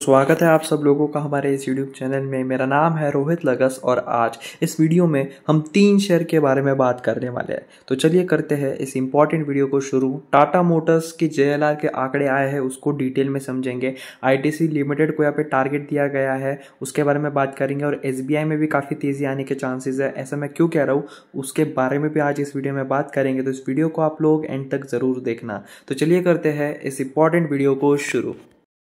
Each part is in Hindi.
स्वागत है आप सब लोगों का हमारे इस YouTube चैनल में। मेरा नाम है रोहित लगस और आज इस वीडियो में हम 3 शेयर के बारे में बात करने वाले हैं। तो चलिए करते हैं इस इम्पॉर्टेंट वीडियो को शुरू। टाटा मोटर्स की JLR के आंकड़े आए हैं, उसको डिटेल में समझेंगे। ITC लिमिटेड को यहाँ पे टारगेट दिया गया है, उसके बारे में बात करेंगे। और SBI में भी काफ़ी तेज़ी आने के चांसेस है। ऐसा मैं क्यों कह रहा हूँ उसके बारे में भी आज इस वीडियो में बात करेंगे। तो इस वीडियो को आप लोग एंड तक ज़रूर देखना। तो चलिए करते हैं इस इम्पॉर्टेंट वीडियो को शुरू।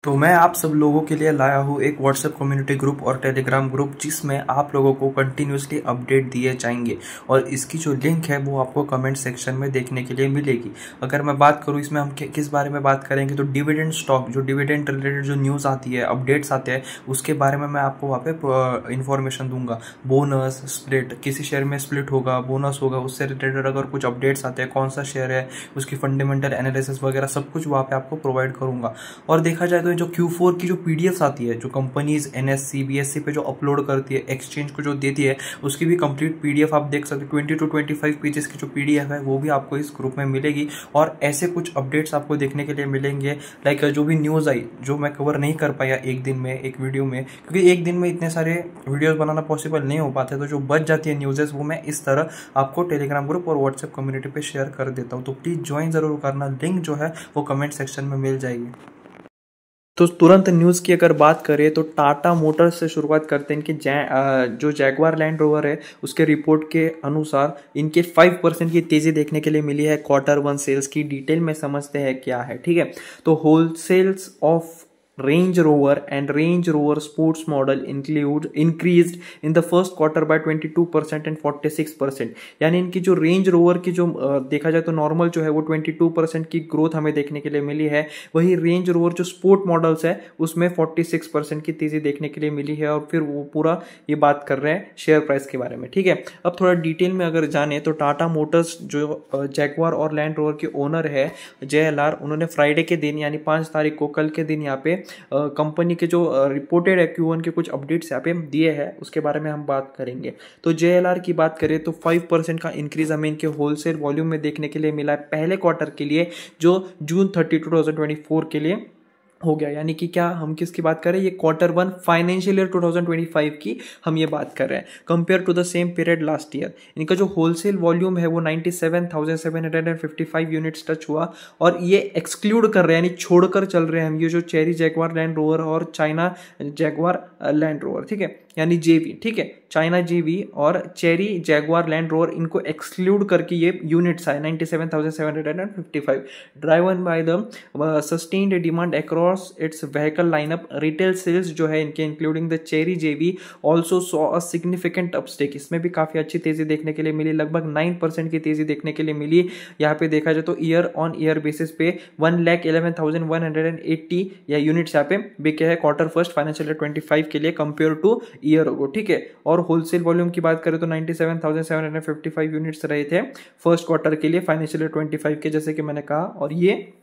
तो मैं आप सब लोगों के लिए लाया हूँ एक व्हाट्सएप कम्युनिटी ग्रुप और टेलीग्राम ग्रुप, जिसमें आप लोगों को कंटिन्यूसली अपडेट दिए जाएंगे और इसकी जो लिंक है वो आपको कमेंट सेक्शन में देखने के लिए मिलेगी। अगर मैं बात करूँ इसमें हम किस बारे में बात करेंगे, तो डिविडेंड स्टॉक, जो डिविडेंड रिलेटेड जो न्यूज़ आती है, अपडेट्स आते हैं, उसके बारे में मैं आपको वहाँ पे इन्फॉर्मेशन दूंगा। बोनस स्प्लिट, किसी शेयर में स्प्लिट होगा, बोनस होगा, उससे रिलेटेड अगर कुछ अपडेट्स आते हैं, कौन सा शेयर है, उसकी फंडामेंटल एनालिसिस वगैरह सब कुछ वहाँ पे आपको प्रोवाइड करूंगा। और देखा जाए तो जो Q4 की जो पीडीएफ आती है, जो कंपनीज NSE BSE पे जो अपलोड करती है, एक्सचेंज को जो देती है, उसकी भी कंप्लीट पीडीएफ आप देख सकते हो। 20 to 25 पेजेस की जो पीडीएफ है वो भी आपको इस ग्रुप में मिलेगी। और ऐसे कुछ अपडेट्स आपको देखने के लिए मिलेंगे। लाइक जो भी न्यूज़ आई, जो मैं कवर नहीं कर पाया एक दिन में एक वीडियो में, क्योंकि एक दिन में इतने सारे वीडियोज बनाना पॉसिबल नहीं हो पाते, तो जो बच जाती है न्यूज़ेस वो मैं इस तरह आपको टेलीग्राम ग्रुप और व्हाट्सएप कम्युनिटी पे शेयर कर देता हूँ। तो प्लीज़ ज्वाइन जरूर करना, लिंक जो है वो कमेंट सेक्शन में मिल जाएगी। तो तुरंत न्यूज़ की अगर बात करें तो टाटा मोटर्स से शुरुआत करते हैं। इनके जो जैगवार लैंड रोवर है उसके रिपोर्ट के अनुसार इनके 5% की तेज़ी देखने के लिए मिली है। Q1 सेल्स की डिटेल में समझते हैं क्या है, ठीक है। तो wholesales of Range Rover and Range Rover sports model increased in the first quarter by 22% and 46%। यानी इनकी जो रेंज रोवर की जो देखा जाए तो नॉर्मल जो है वो 22% की ग्रोथ हमें देखने के लिए मिली है। वही रेंज रोवर जो स्पोर्ट मॉडल्स है उसमें 46% की तेजी देखने के लिए मिली है। और फिर वो पूरा ये बात कर रहे हैं शेयर प्राइस के बारे में, ठीक है। अब थोड़ा डिटेल में अगर जाने तो टाटा मोटर्स जो जैगवार और लैंड रोवर के ओनर है JLR, उन्होंने फ्राइडे के दिन यानी 5 तारीख को, कल के दिन यहाँ पे कंपनी के जो रिपोर्टेड है Q1 के कुछ अपडेट्स यहाँ पे दिए हैं, उसके बारे में हम बात करेंगे। तो JLR की बात करें तो 5% का इंक्रीज हमें इनके होलसेल वॉल्यूम में देखने के लिए मिला है पहले क्वार्टर के लिए, जो जून 30, 2024 के लिए हो गया। यानी कि क्या हम किसकी बात कर रहे हैं, ये Q1 फाइनेंशियल ईयर 2025 की हम ये बात कर रहे हैं, compare to the same period last year. इनका जो होलसेल वॉल्यूम है वो 97,755 यूनिट्स टच हुआ। और ये एक्सक्लूड कर रहे हैं, यानी छोड़कर चल रहे हैं हम ये जो चेरी जैगवार लैंड रोवर और चाइना जैगवार लैंड रोवर, ठीक है, यानी JV, ठीक है। चाइना JV और चेरी जैगवार लैंड रोवर, इनको एक्सक्लूड करके ये यूनिट्स आए 97,755, driven by the sustained demand across its vehicle lineup. Retail sales जो है इनके including the Chery JV also saw a significant uptick. इसमें भी काफी अच्छी तेजी देखने के लिए मिली, लगभग 9% की तेजी देखने के लिए मिली। यहाँ पे देखा जाए तो ईयर ऑन ईयर बेसिस पे 1,11,180 या यूनिट्स यहाँ पे बिके है Q1 फाइनेंशियल ईयर 25 के लिए, कंपेयर टू ईयर हो, ठीक है। और होलसेल वॉल्यूम की बात करें तो 97,755 यूनिट्स रहे थे फर्स्ट क्वार्टर के लिए फाइनेंशियल ईयर 25 के, जैसे कि मैंने कहा। और ये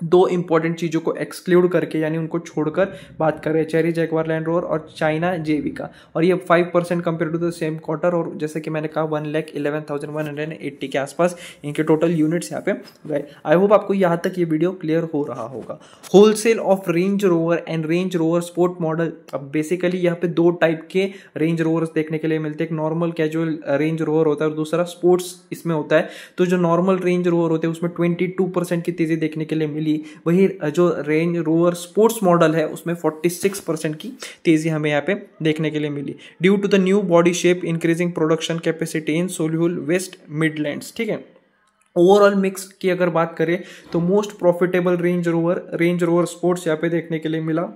दो इंपॉर्टेंट चीजों को एक्सक्लूड करके, यानी उनको छोड़कर बात कर रहे हैं, चेरी जैगवार लैंड रोवर और चाइना JV का। और ये 5% compare to the same quarter, और जैसे कि मैंने कहा 1,11,180 के आसपास इनके टोटल यूनिट्स यहाँ पे गए। आई होप आपको यहाँ तक ये वीडियो क्लियर हो रहा होगा। Wholesale of range rover and range rover sport model. अब बेसिकली यहाँ पे दो टाइप के रेंज रोवर्स देखने के लिए मिलते हैं, एक नॉर्मल कैजुअल रेंज रोवर होता है और दूसरा स्पोर्ट्स इसमें होता है। तो जो नॉर्मल रेंज रोवर होते हैं उसमें 22% की तेजी देखने के लिए मिली। वही जो रेंज रोवर स्पोर्ट्स मॉडल है उसमें 46% की तेजी हमें यहाँ पे देखने के लिए मिली, due to the new body shape increasing production capacity in Solihull West Midlands, ठीक है। ओवरऑल मिक्स की अगर बात करें तो most profitable Range Rover Sports यहाँ पे देखने के लिए मिला।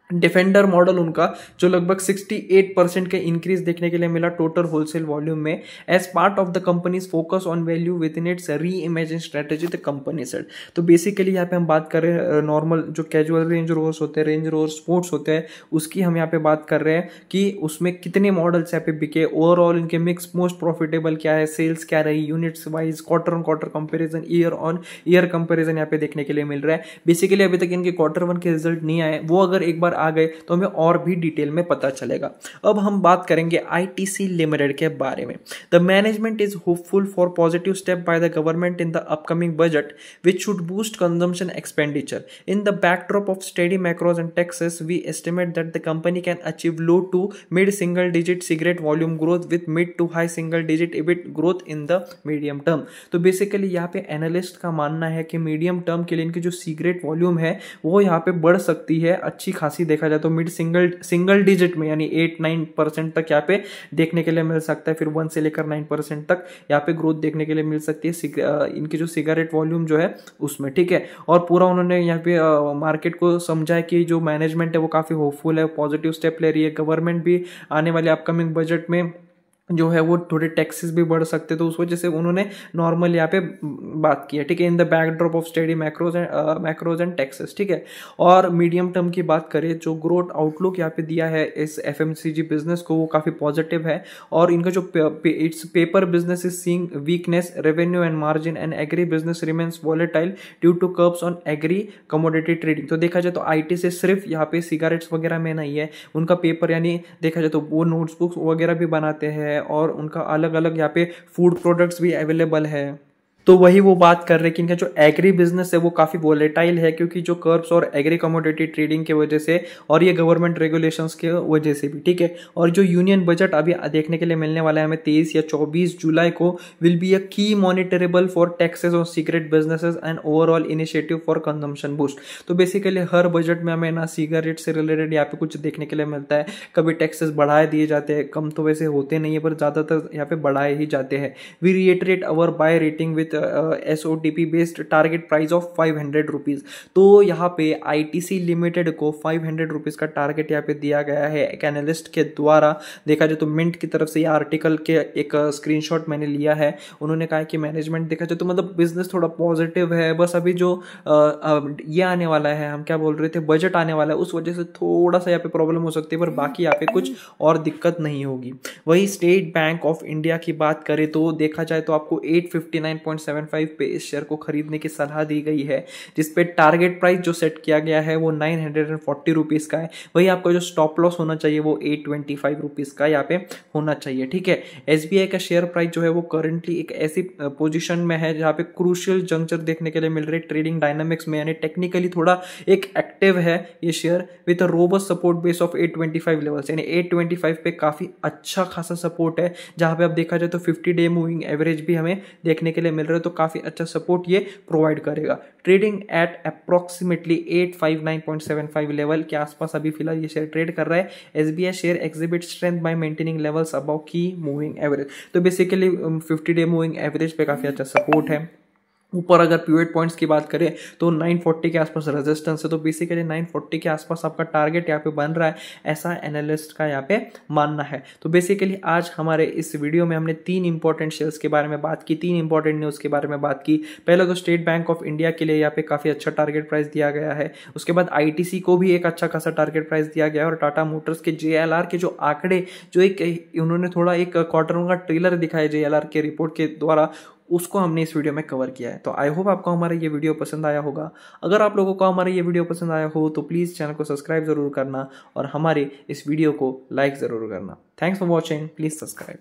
डिफेंडर मॉडल उनका जो लगभग 68% के इंक्रीज देखने के लिए मिला टोटल होलसेल वॉल्यूम में, as part of the company's focus on value with in its reimagine strategy the company said. तो बेसिकली यहाँ पे हम बात कर रहे हैं नॉर्मल जो कैजुअल रेंज रोवर्स होते हैं, रेंज रोवर स्पोर्ट्स होते हैं, उसकी हम यहाँ पे बात कर रहे हैं कि उसमें कितने मॉडल्स यहाँ पे बिके, ओवरऑल इनके मिक्स मोस्ट प्रॉफिटेबल क्या है, सेल्स क्या रही, units wise, quarter on quarter comparison, year on year comparison यहाँ पे देखने के लिए मिल रहा है। बेसिकली अभी तक इनके Q1 के रिजल्ट नहीं आए, वो अगर एक बार आ गए तो हमें और भी डिटेल में पता चलेगा। अब हम बात करेंगे ITC लिमिटेड के बारे में। The management is hopeful for positive step by the government in the upcoming budget, which should boost consumption expenditure. In the backdrop of steady macros and taxes, we estimate that the company can achieve low to mid single digit cigarette volume growth with mid to high single digit EBIT growth in the medium term. तो बेसिकली यहाँ पे एनालिस्ट का मानना है कि मीडियम टर्म के लिए इनकी जो सिगरेट वॉल्यूम है वो यहाँ पे बढ़ सकती है अच्छी खासी, देखा जाए तो मिड सिंगल डिजिट में यानी 8-9% तक यहाँ पे देखने के लिए मिल सकता है। फिर 1 से लेकर 9% तक यहाँ पे ग्रोथ देखने के लिए मिल सकती है इनकी जो सिगरेट वॉल्यूम जो है उसमें, ठीक है। और पूरा उन्होंने यहाँ पे मार्केट को समझा है कि जो मैनेजमेंट है वो काफ़ी होपफुल है, पॉजिटिव स्टेप ले रही है। गवर्नमेंट भी आने वाले अपकमिंग बजट में जो है वो थोड़े टैक्सेस भी बढ़ सकते, तो उस वजह से उन्होंने नॉर्मल यहाँ पे बात की है, ठीक है। In the backdrop of steady macros and taxes, ठीक है। और मीडियम टर्म की बात करें, जो ग्रोथ आउटलुक यहाँ पे दिया है इस FMCG बिजनेस को वो काफ़ी पॉजिटिव है। और इनका जो its paper business is seeing weakness, revenue and margin, and agri business remains volatile due to curbs on agri commodity trading. तो देखा जाए तो IT से सिर्फ यहाँ पे सिगारेट्स वगैरह में नहीं है, उनका पेपर यानी देखा जाए तो वो नोटबुक्स वगैरह भी बनाते हैं और उनका अलग अलग यहाँ पे फूड प्रोडक्ट्स भी अवेलेबल है। तो वही वो बात कर रहे हैं कि इनका जो एग्री बिजनेस है वो काफ़ी वोलेटाइल है, क्योंकि जो कर्ब्स और एग्री कमोडिटी ट्रेडिंग की वजह से और ये गवर्नमेंट रेगुलेशंस के वजह से भी, ठीक है। और जो यूनियन बजट अभी देखने के लिए मिलने वाला है हमें 23 या 24 जुलाई को, विल बी अ की monitorable for taxes on secret businesses and overall initiative for consumption boost. तो बेसिकली हर बजट में हमें ना सिगरेट से रिलेटेड यहाँ पे कुछ देखने के लिए मिलता है, कभी टैक्सेस बढ़ाए दिए जाते हैं, कम तो वैसे होते नहीं है पर ज़्यादातर यहाँ पे बढ़ाए ही जाते हैं। We reiterate our buy rating with SOTP based target price of 500 rupees. तो यहाँ पे ITC लिमिटेड को 500 रुपीज का टारगेट यहाँ पे दिया गया है एक एनालिस्ट के द्वारा। देखा जाए तो मिंट की तरफ से ये आर्टिकल के एक स्क्रीनशॉट मैंने लिया है। उन्होंने कहा कि मैनेजमेंट देखा जाए तो मतलब बिजनेस थोड़ा पॉजिटिव है, बस अभी जो ये आने वाला है, हम क्या बोल रहे थे, बजट आने वाला है, उस वजह से थोड़ा सा यहाँ पे प्रॉब्लम हो सकती है, पर बाकी यहाँ पे कुछ और दिक्कत नहीं होगी। वही स्टेट बैंक ऑफ इंडिया की बात करें तो देखा जाए तो आपको 859.75 पे इस शेयर को खरीदने की सलाह दी गई है, जिसपे टारगेट प्राइस जो सेट किया गया है वो 940 रुपीज का है। वही आपका जो स्टॉप लॉस होना चाहिए वो 825 रुपीज का यहाँ पे होना चाहिए, ठीक है। SBI का शेयर प्राइस जो है वो करंटली एक ऐसी पोजीशन में है जहाँ पे क्रूशियल जंक्चर देखने के लिए मिल रही ट्रेडिंग डायनामिक्स में, यानी टेक्निकली थोड़ा एक एक्टिव है ये share with a robust support base of 825 levels, यानी 825 पे काफी अच्छा खासा सपोर्ट है, जहां पे अब देखा जाए तो 50 डे मूविंग एवरेज भी हमें देखने के लिए मिल रहा है, तो काफी अच्छा सपोर्ट ये प्रोवाइड करेगा। ट्रेडिंग एट अप्रोक्सीमेटली 859.75 लेवल के आसपास अभी फिलहाल ये शेयर ट्रेड कर रहा है। SBI share exhibit strength by maintaining levels above की मूविंग एवरेज। तो बेसिकली 50 डे मूविंग एवरेज पे काफी अच्छा सपोर्ट है। ऊपर अगर पिवट पॉइंट्स की बात करें तो 940 के आसपास रेजिस्टेंस है, तो बेसिकली 940 के आसपास आपका टारगेट यहाँ पे बन रहा है, ऐसा एनालिस्ट का यहाँ पे मानना है। तो बेसिकली आज हमारे इस वीडियो में हमने 3 इंपॉर्टेंट शेयर्स के बारे में बात की, 3 इंपॉर्टेंट न्यूज़ के बारे में बात की। पहले तो स्टेट बैंक ऑफ इंडिया के लिए यहाँ पे काफ़ी अच्छा टारगेट प्राइस दिया गया है, उसके बाद ITC को भी एक अच्छा खासा टारगेट प्राइस दिया गया है, और टाटा मोटर्स के JLR के जो आंकड़े जो एक उन्होंने थोड़ा एक क्वार्टर का ट्रेलर दिखाया JLR के रिपोर्ट के द्वारा, उसको हमने इस वीडियो में कवर किया है। तो आई होप आपको हमारा ये वीडियो पसंद आया होगा। अगर आप लोगों को हमारा ये वीडियो पसंद आया हो तो प्लीज़ चैनल को सब्सक्राइब ज़रूर करना और हमारे इस वीडियो को लाइक ज़रूर करना। Thanks for watching, please subscribe.